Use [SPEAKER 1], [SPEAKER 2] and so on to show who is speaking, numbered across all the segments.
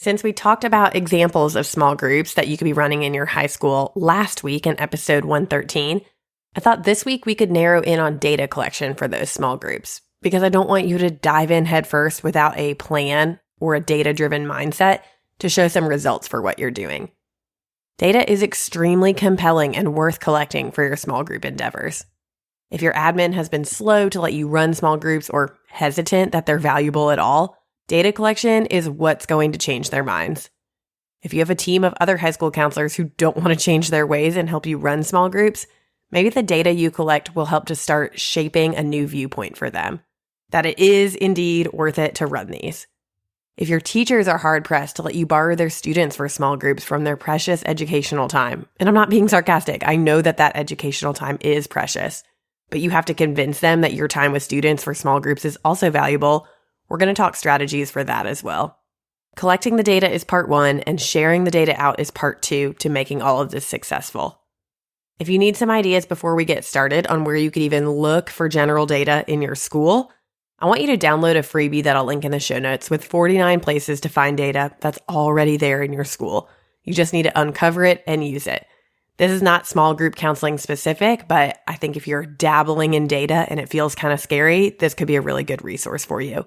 [SPEAKER 1] Since we talked about examples of small groups that you could be running in your high school last week in episode 113, I thought this week we could narrow in on data collection for those small groups, because I don't want you to dive in headfirst without a plan or a data-driven mindset to show some results for what you're doing. Data is extremely compelling and worth collecting for your small group endeavors. If your admin has been slow to let you run small groups or hesitant that they're valuable at all, data collection is what's going to change their minds. If you have a team of other high school counselors who don't want to change their ways and help you run small groups, maybe the data you collect will help to start shaping a new viewpoint for them, that it is indeed worth it to run these. If your teachers are hard-pressed to let you borrow their students for small groups from their precious educational time, and I'm not being sarcastic, I know that educational time is precious, but you have to convince them that your time with students for small groups is also valuable, we're going to talk strategies for that as well. Collecting the data is part one, and sharing the data out is part two to making all of this successful. If you need some ideas before we get started on where you could even look for general data in your school, I want you to download a freebie that I'll link in the show notes with 49 places to find data that's already there in your school. You just need to uncover it and use it. This is not small group counseling specific, but I think if you're dabbling in data and it feels kind of scary, this could be a really good resource for you.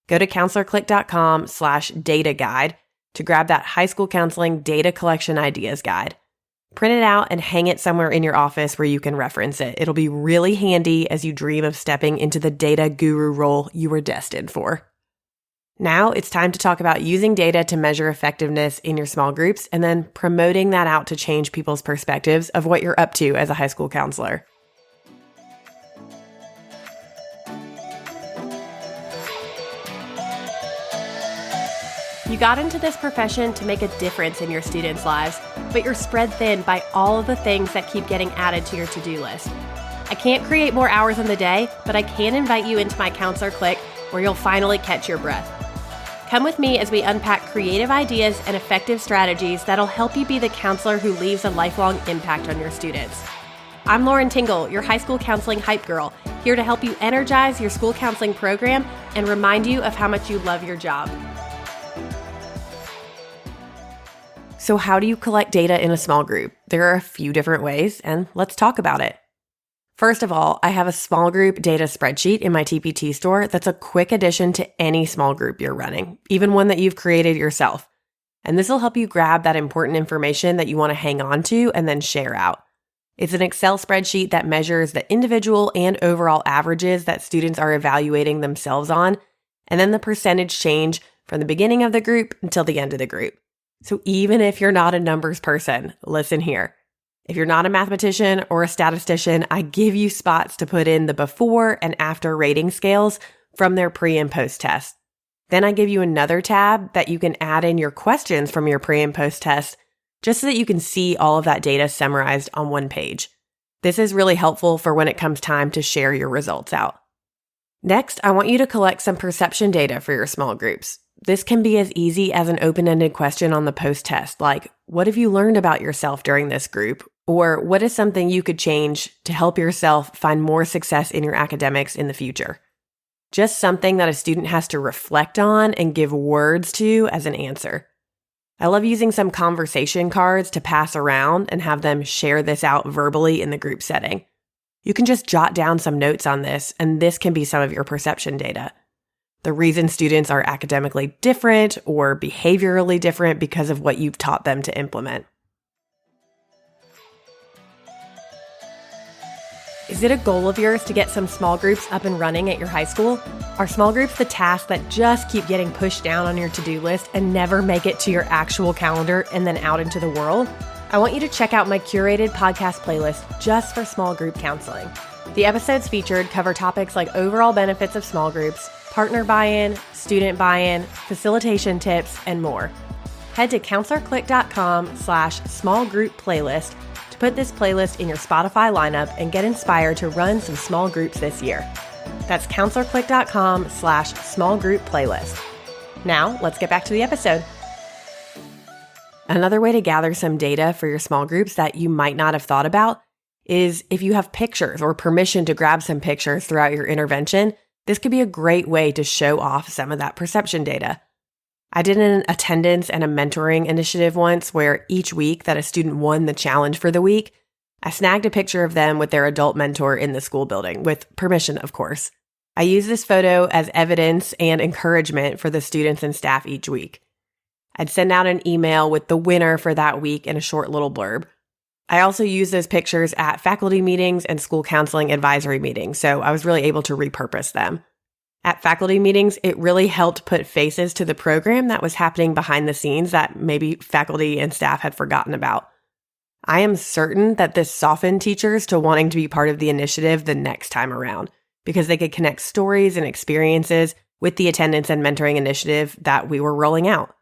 [SPEAKER 1] Go to counselorclick.com/data guide to grab that high school counseling data collection ideas guide. Print it out and hang it somewhere in your office where you can reference it. It'll be really handy as you dream of stepping into the data guru role you were destined for. Now it's time to talk about using data to measure effectiveness in your small groups and then promoting that out to change people's perspectives of what you're up to as a high school counselor. You got into this profession to make a difference in your students' lives, but you're spread thin by all of the things that keep getting added to your to-do list. I can't create more hours in the day, but I can invite you into my Counselor Click where you'll finally catch your breath. Come with me as we unpack creative ideas and effective strategies that'll help you be the counselor who leaves a lifelong impact on your students. I'm Lauren Tingle, your high school counseling hype girl, here to help you energize your school counseling program and remind you of how much you love your job. So how do you collect data in a small group? There are a few different ways, and let's talk about it. First of all, I have a small group data spreadsheet in my TPT store that's a quick addition to any small group you're running, even one that you've created yourself. And this will help you grab that important information that you want to hang on to and then share out. It's an Excel spreadsheet that measures the individual and overall averages that students are evaluating themselves on, and then the percentage change from the beginning of the group until the end of the group. So even if you're not a numbers person, listen here. If you're not a mathematician or a statistician, I give you spots to put in the before and after rating scales from their pre and post test. Then I give you another tab that you can add in your questions from your pre and post test, just so that you can see all of that data summarized on one page. This is really helpful for when it comes time to share your results out. Next, I want you to collect some perception data for your small groups. This can be as easy as an open-ended question on the post test, like, what have you learned about yourself during this group? Or what is something you could change to help yourself find more success in your academics in the future? Just something that a student has to reflect on and give words to as an answer. I love using some conversation cards to pass around and have them share this out verbally in the group setting. You can just jot down some notes on this, and this can be some of your perception data. The reason students are academically different or behaviorally different because of what you've taught them to implement. Is it a goal of yours to get some small groups up and running at your high school? Are small groups the tasks that just keep getting pushed down on your to-do list and never make it to your actual calendar and then out into the world? I want you to check out my curated podcast playlist just for small group counseling. The episodes featured cover topics like overall benefits of small groups, partner buy-in, student buy-in, facilitation tips, and more. Head to counselorclick.com/small group playlist to put this playlist in your Spotify lineup and get inspired to run some small groups this year. That's counselorclick.com/small group playlist. Now, let's get back to the episode. Another way to gather some data for your small groups that you might not have thought about is if you have pictures or permission to grab some pictures throughout your intervention. This could be a great way to show off some of that perception data. I did an attendance and a mentoring initiative once where each week that a student won the challenge for the week, I snagged a picture of them with their adult mentor in the school building, with permission, of course. I used this photo as evidence and encouragement for the students and staff each week. I'd send out an email with the winner for that week and a short little blurb. I also used those pictures at faculty meetings and school counseling advisory meetings, so I was really able to repurpose them. At faculty meetings, it really helped put faces to the program that was happening behind the scenes that maybe faculty and staff had forgotten about. I am certain that this softened teachers to wanting to be part of the initiative the next time around because they could connect stories and experiences with the attendance and mentoring initiative that we were rolling out.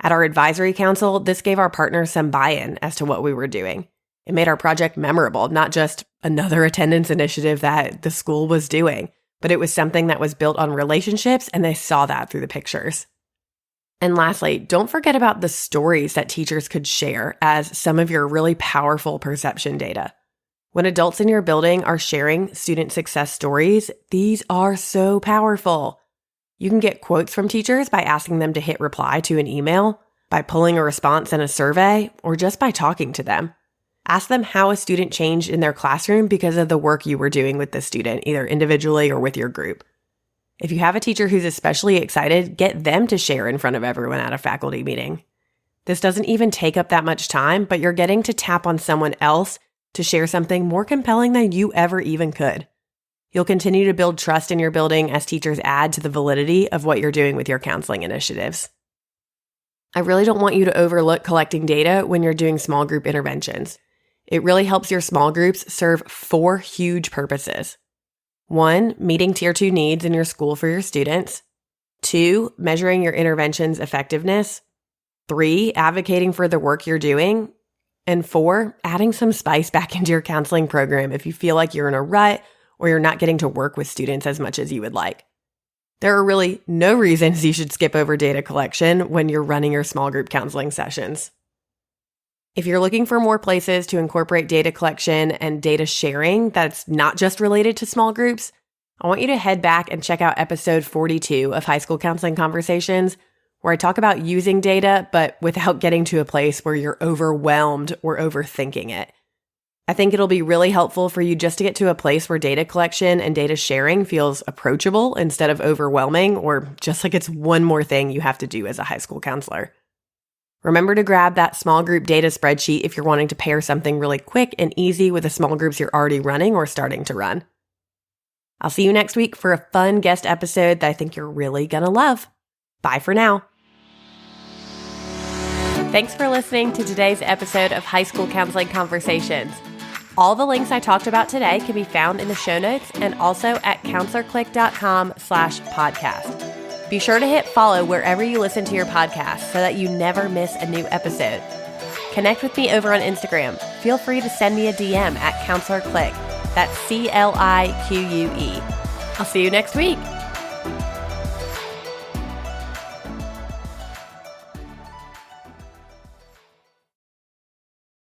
[SPEAKER 1] At our advisory council, this gave our partners some buy-in as to what we were doing. It made our project memorable, not just another attendance initiative that the school was doing, but it was something that was built on relationships, and they saw that through the pictures. And lastly, don't forget about the stories that teachers could share as some of your really powerful perception data. When adults in your building are sharing student success stories, these are so powerful. You can get quotes from teachers by asking them to hit reply to an email, by pulling a response in a survey, or just by talking to them. Ask them how a student changed in their classroom because of the work you were doing with the student, either individually or with your group. If you have a teacher who's especially excited, get them to share in front of everyone at a faculty meeting. This doesn't even take up that much time, but you're getting to tap on someone else to share something more compelling than you ever even could. You'll continue to build trust in your building as teachers add to the validity of what you're doing with your counseling initiatives. I really don't want you to overlook collecting data when you're doing small group interventions. It really helps your small groups serve 4 huge purposes. 1, meeting Tier 2 needs in your school for your students. 2, measuring your intervention's effectiveness. 3, advocating for the work you're doing. And 4, adding some spice back into your counseling program if you feel like you're in a rut or you're not getting to work with students as much as you would like. There are really no reasons you should skip over data collection when you're running your small group counseling sessions. If you're looking for more places to incorporate data collection and data sharing that's not just related to small groups, I want you to head back and check out episode 42 of High School Counseling Conversations, where I talk about using data, but without getting to a place where you're overwhelmed or overthinking it. I think it'll be really helpful for you just to get to a place where data collection and data sharing feels approachable instead of overwhelming or just like it's one more thing you have to do as a high school counselor. Remember to grab that small group data spreadsheet if you're wanting to pair something really quick and easy with the small groups you're already running or starting to run. I'll see you next week for a fun guest episode that I think you're really gonna love. Bye for now. Thanks for listening to today's episode of High School Counseling Conversations. All the links I talked about today can be found in the show notes and also at counselorclick.com/podcast. Be sure to hit follow wherever you listen to your podcast so that you never miss a new episode. Connect with me over on Instagram. Feel free to send me a DM at counselorclick. That's CLIQUE. I'll see you next week.